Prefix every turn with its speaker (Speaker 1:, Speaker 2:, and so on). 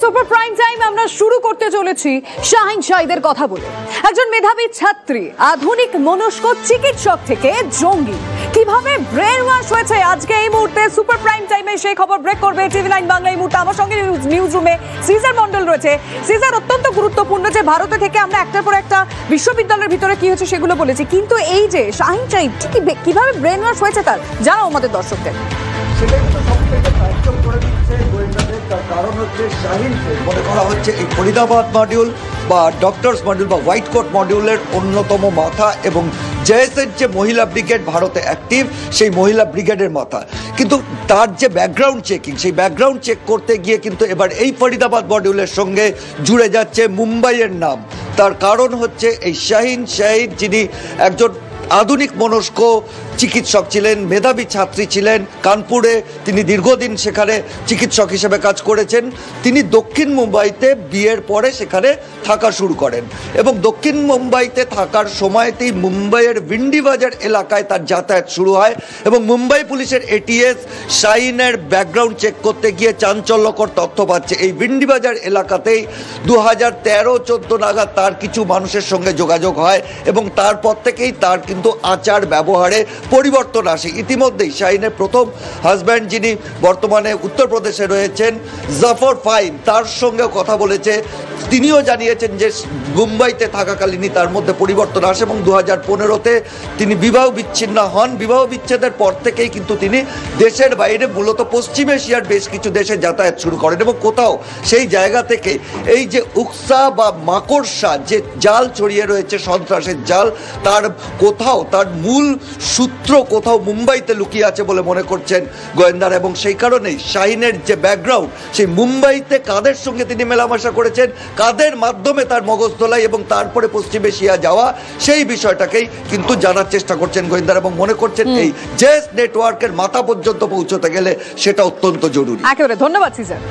Speaker 1: Super prime time আমরা শুরু করতে চলেছি শাহিন শাহিদের কথা বলে। একজন মেধাবী ছাত্রী আধুনিক মনস্ক চিকিৎসক থেকে জঙ্গি কিভাবে ব্রেন ওয়াশ হয়েছে, আজকে এই মুহূর্তে সুপার প্রাইম টাইমে সেই খবর ব্রেক করবে TV9 বাংলা। এই মুহূর্তে আমার সঙ্গে নিউজ রুমে সিজার মন্ডল রয়েছে। সিজার, অত্যন্ত গুরুত্বপূর্ণ যে ভারতে থেকে আমরা একটার পর একটা বিশ্ববিদ্যালয়ের ভিতরে কি হচ্ছে সেগুলো বলেছি, কিন্তু এই যে শাহিন শাহিদ কিভাবে ব্রেন ওয়াশ হয়েছে তার জানাও আমাদের দর্শকদের।
Speaker 2: সেটাই তো সবথেকে তাজ্জব করে দিচ্ছে গোয়েন্দাদের। তার কারণ হচ্ছে শাহিনকে মনে করা হচ্ছে এই ফরিদাবাদ মডিউল বা ডক্টরস মডিউল বা হোয়াইট কোট মডিউলের অন্যতম মাথা, এবং জেএসের যে মহিলা ব্রিগেড ভারতে অ্যাক্টিভ সেই মহিলা ব্রিগেডের মাথা। কিন্তু তার যে ব্যাকগ্রাউন্ড চেকিং, সেই ব্যাকগ্রাউন্ড চেক করতে গিয়ে কিন্তু এবার এই ফরিদাবাদ মডিউলের সঙ্গে জুড়ে যাচ্ছে মুম্বাইয়ের নাম। তার কারণ হচ্ছে এই শাহিন শাহিদ, যিনি একজন আধুনিক মনস্ক চিকিৎসক ছিলেন, মেধাবী ছাত্রী ছিলেন কানপুরে। তিনি দীর্ঘদিন সেখানে চিকিৎসক হিসেবে কাজ করেছেন। তিনি দক্ষিণ মুম্বাইতে বিয়ের পরে সেখানে থাকা শুরু করেন, এবং দক্ষিণ মুম্বাইতে থাকার সময়তেই মুম্বাইয়ের ভিন্ডিবাজার এলাকায় তার যাতায়াত শুরু হয়। এবং মুম্বাই পুলিশের ATS শাহিনের ব্যাকগ্রাউন্ড চেক করতে গিয়ে চাঞ্চল্যকর তথ্য পাচ্ছে। এই ভিন্ডিবাজার এলাকাতেই 2013-14 নাগাদ তার কিছু মানুষের সঙ্গে যোগাযোগ হয়, এবং তারপর থেকেই তার কিন্তু আচার ব্যবহারে পরিবর্তন আসে। ইতিমধ্যেই শাহিনের প্রথম হাজব্যান্ড, যিনি বর্তমানে উত্তরপ্রদেশে রয়েছেন, জাফর ফাইন, তার সঙ্গে কথা বলেছে। তিনিও জানিয়েছেন যে মুম্বাইতে থাকাকালীনই তার মধ্যে পরিবর্তন আসে, এবং 2015-তে তিনি বিবাহ বিচ্ছিন্ন হন। বিবাহ বিচ্ছেদের পর থেকেই কিন্তু তিনি দেশের বাইরে, মূলত পশ্চিম এশিয়ার বেশ কিছু দেশে যাতায়াত শুরু করেন, এবং কোথাও সেই জায়গা থেকে এই যে উকসা বা মাকড়সা যে জাল ছড়িয়ে রয়েছে, সন্ত্রাসের জাল, তার কোথাও তার মূল সূত্র কোথাও মুম্বাইতে লুকিয়ে আছে বলে মনে করছেন গোয়েন্দারা। এবং সেই কারণেই শাহিনের যে ব্যাকগ্রাউন্ড, সেই মুম্বাইতে কাদের সঙ্গে তিনি মেলামেশা করেছেন, কাদের মাধ্যমে তার মগজধোলাই এবং তারপরে পশ্চিম এশিয়া যাওয়া, সেই বিষয়টাকেই কিন্তু জানার চেষ্টা করছেন গোয়েন্দারা, এবং মনে করছেন এই জেএস নেটওয়ার্কের মাথা পর্যন্ত পৌঁছতে গেলে সেটা অত্যন্ত জরুরি।
Speaker 1: একেবারে ধন্যবাদ সিজার।